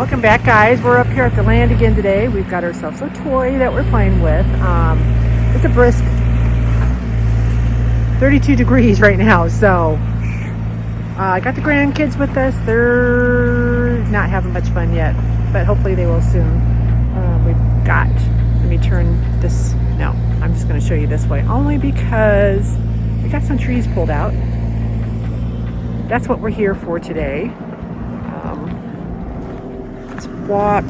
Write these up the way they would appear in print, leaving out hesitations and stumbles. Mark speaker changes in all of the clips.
Speaker 1: Welcome back, guys. We're up here at the land again today. We've got ourselves a toy that we're playing with. It's a brisk 32 degrees right now, so I got the grandkids with us. They're not having much fun yet, but hopefully they will soon. Let me turn this. No, I'm just going to show you this way, only because we got some trees pulled out. That's what we're here for today. Let's walk.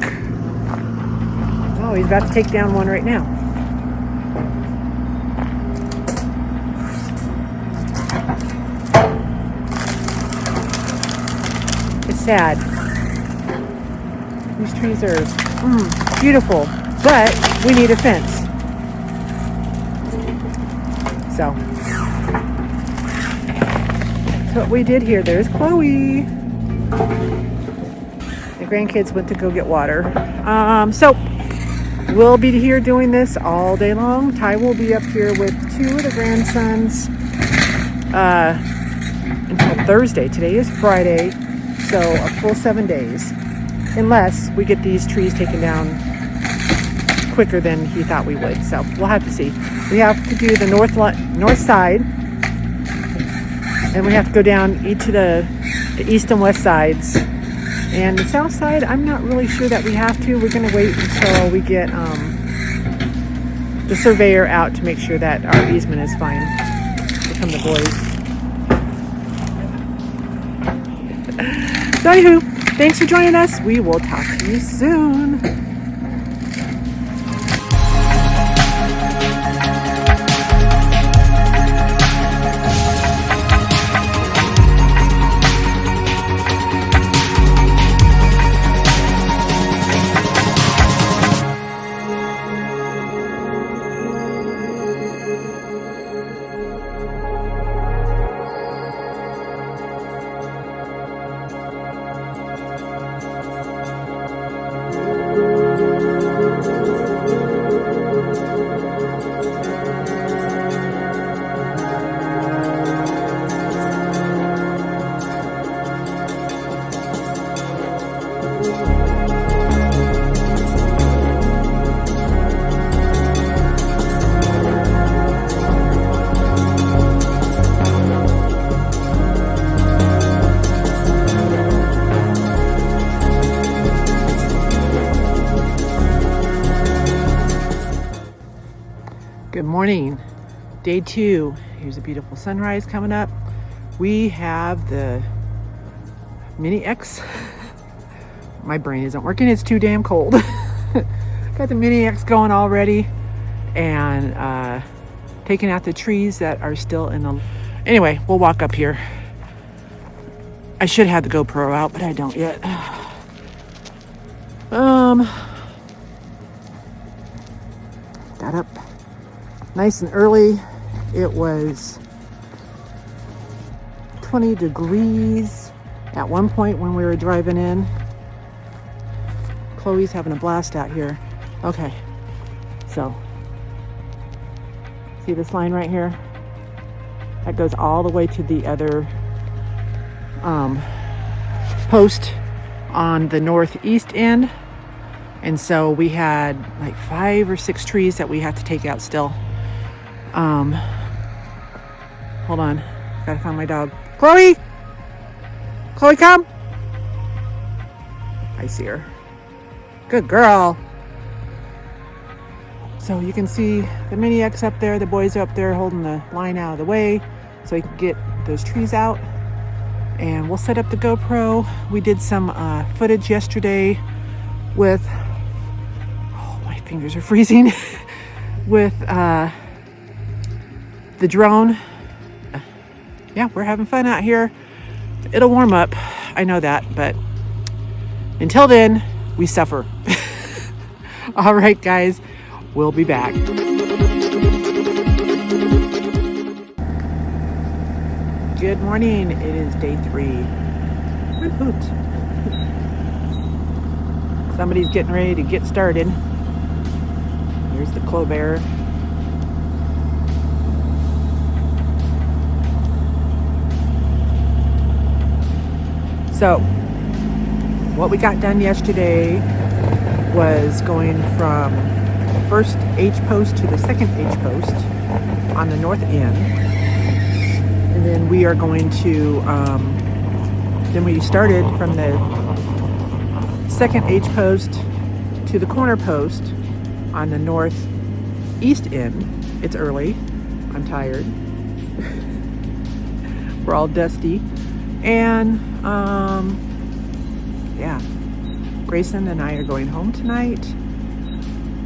Speaker 1: Oh, he's about to take down one right now. It's sad. These trees are beautiful, but we need a fence. So that's what we did here. There's Chloe. The grandkids went to go get water. So we'll be here doing this all day long. Ty will be up here with two of the grandsons until Thursday. Today is Friday, so a full 7 days. Unless we get these trees taken down quicker than he thought we would. So we'll have to see. We have to do the north side, and we have to go down each of the east and west sides. And the south side, I'm not really sure that we have to. We're going to wait until we get the surveyor out to make sure that our easement is fine. Here come the boys. So anywho, thanks for joining us. We will talk to you soon. Good morning. Day 2. Here's a beautiful sunrise coming up. We have the Mini X. My brain isn't working. It's too damn cold. Got the Mini X going already, and taking out the trees that are still in the... Anyway, we'll walk up here. I should have the GoPro out, but I don't yet. Got up nice and early. It was 20 degrees at one point when we were driving in. Chloe's having a blast out here. Okay, so see this line right here? That goes all the way to the other post on the northeast end. And so we had like 5 or 6 trees that we had to take out still. Hold on. Gotta find my dog. Chloe! Chloe, come! I see her. Good girl. So you can see the Mini X up there. The boys are up there holding the line out of the way so we can get those trees out. And we'll set up the GoPro. We did some footage yesterday with... Oh, my fingers are freezing. with the drone. Yeah, we're having fun out here. It'll warm up, I know that, but until then, we suffer. All right, guys, we'll be back. Good morning. It is day 3. Woot woot. Somebody's getting ready to get started. Here's the clover. So what we got done yesterday was going from the first H post to the second H post on the north end. And then we are going to, then we started from the second H post to the corner post on the northeast end. It's early. I'm tired. We're all dusty. And yeah, Grayson and I are going home tonight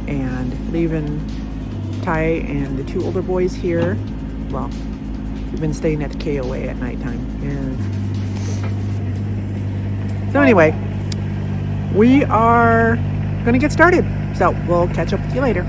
Speaker 1: and leaving Ty and the two older boys here. Well, we've been staying at the KOA at nighttime. And so anyway, we are going to get started. So we'll catch up with you later.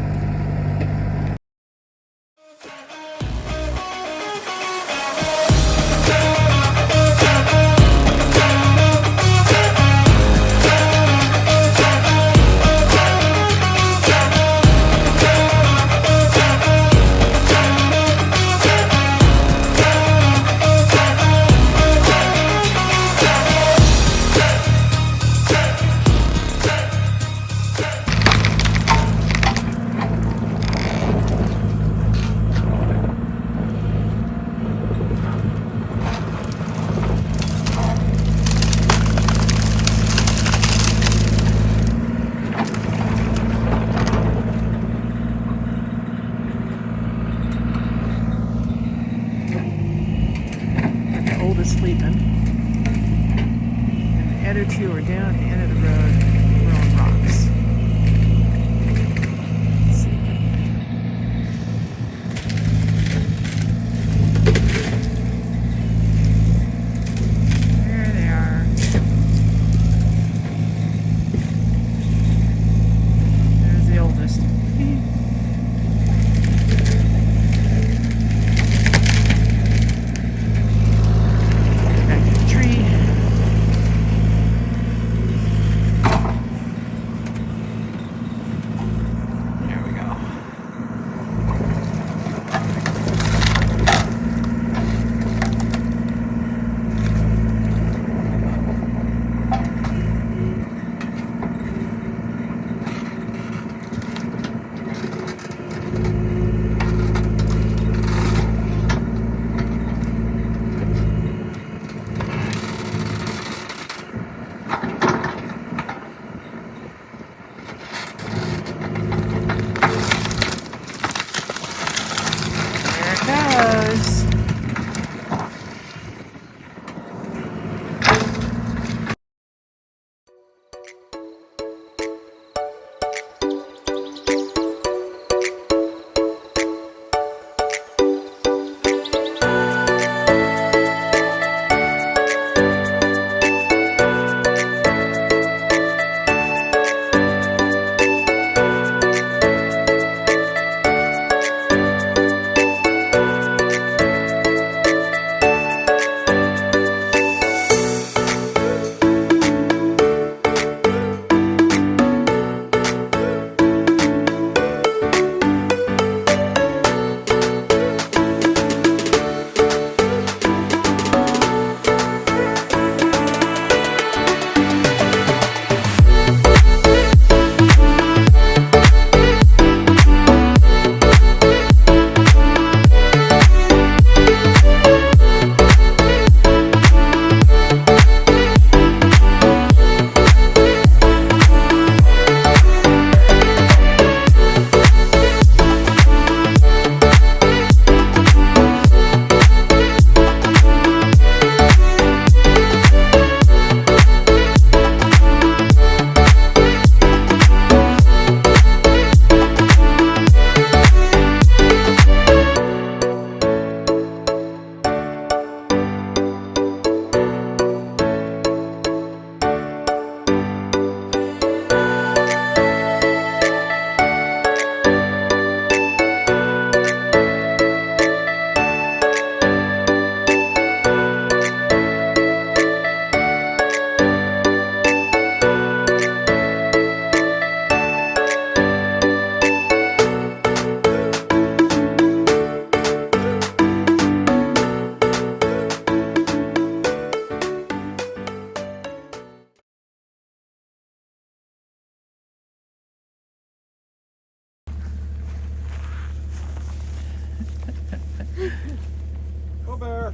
Speaker 2: there.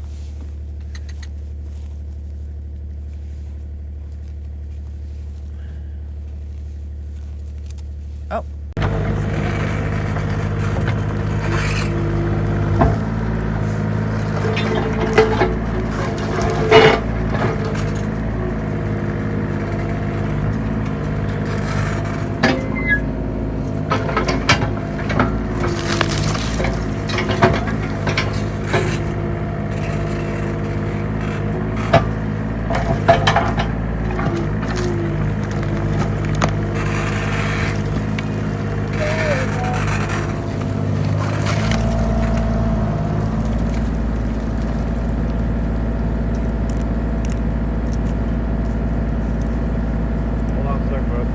Speaker 1: Oh.
Speaker 2: Hold on a sec, bud.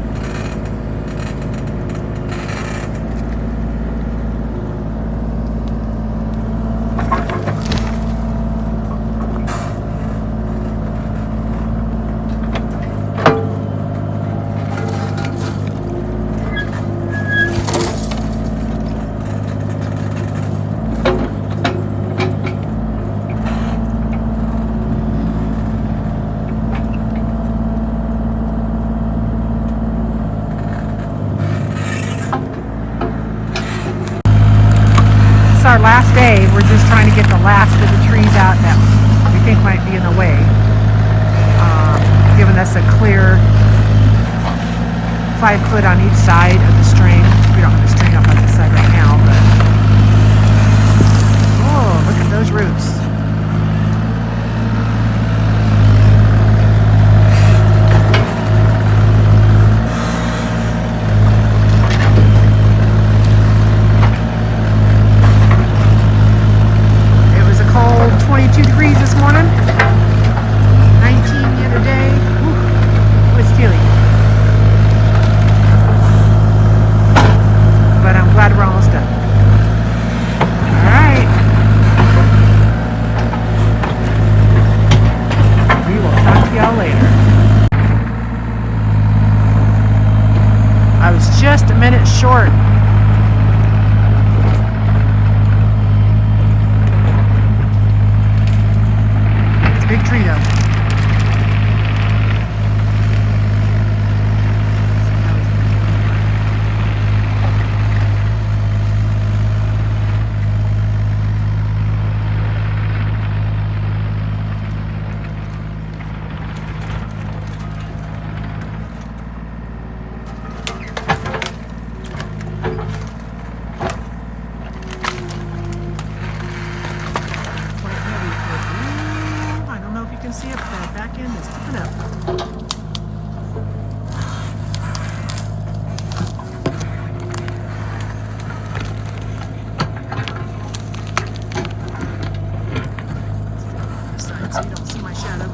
Speaker 1: It's our last day. We're just trying to get the last of the trees out that we think might be in the way. Giving us a clear 5 foot on each side of the string. We don't have the string up on this side right now, but oh, look at those roots. It was a cold 22 degrees this morning. 19 the other day. Whew, it was chilly. But I'm glad we're almost done. Alright. We will talk to y'all later. I was just a minute short. It's a big tree though. I don't know if you can see it, but the back end is sticking up. This side so you don't see my shadow.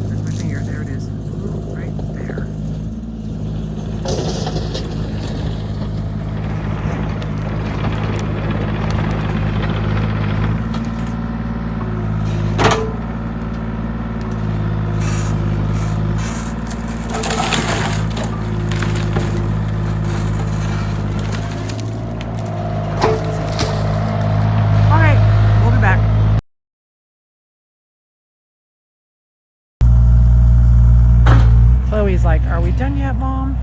Speaker 1: Where's my finger? There it is. Ooh, right there. like, are we done yet, Mom?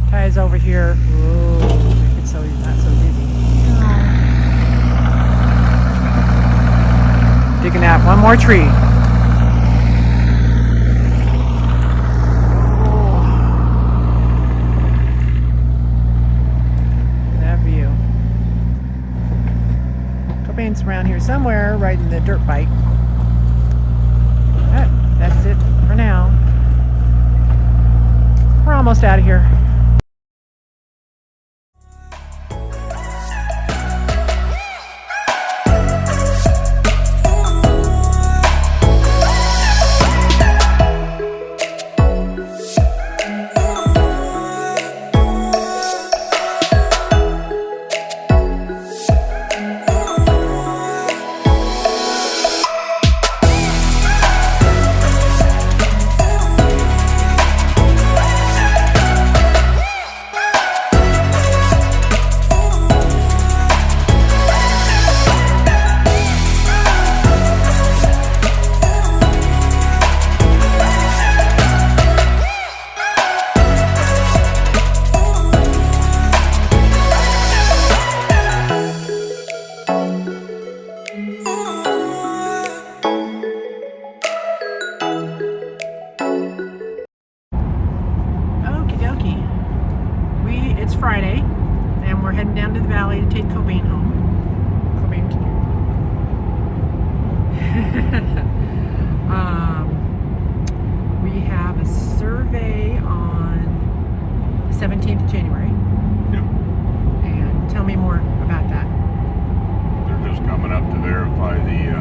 Speaker 1: Ty's over here. Whoa, make it so he's not so dizzy. Digging out one more tree. Around here somewhere riding the dirt bike. That's it for now. We're almost out of here. It's Friday, and we're heading down to the valley to take Cobain home. Cobain, come here. We have a survey on the 17th of January.
Speaker 2: Yep.
Speaker 1: And tell me more about that.
Speaker 2: They're just coming up to verify the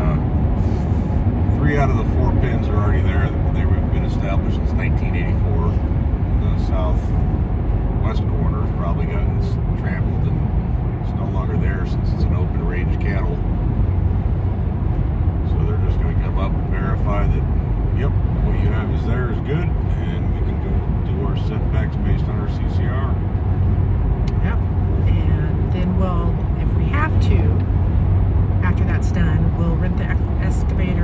Speaker 2: 3 out of the 4 pins are already there. They've been established since 1984. The southwest corner has probably gotten trampled and it's no longer there since it's an open range cattle. So they're just going to come up and verify that, yep, what you have is there is good, and we can go do our setbacks based on our CCR.
Speaker 1: Yep. And then we'll, if we have to, after that's done, we'll rent the excavator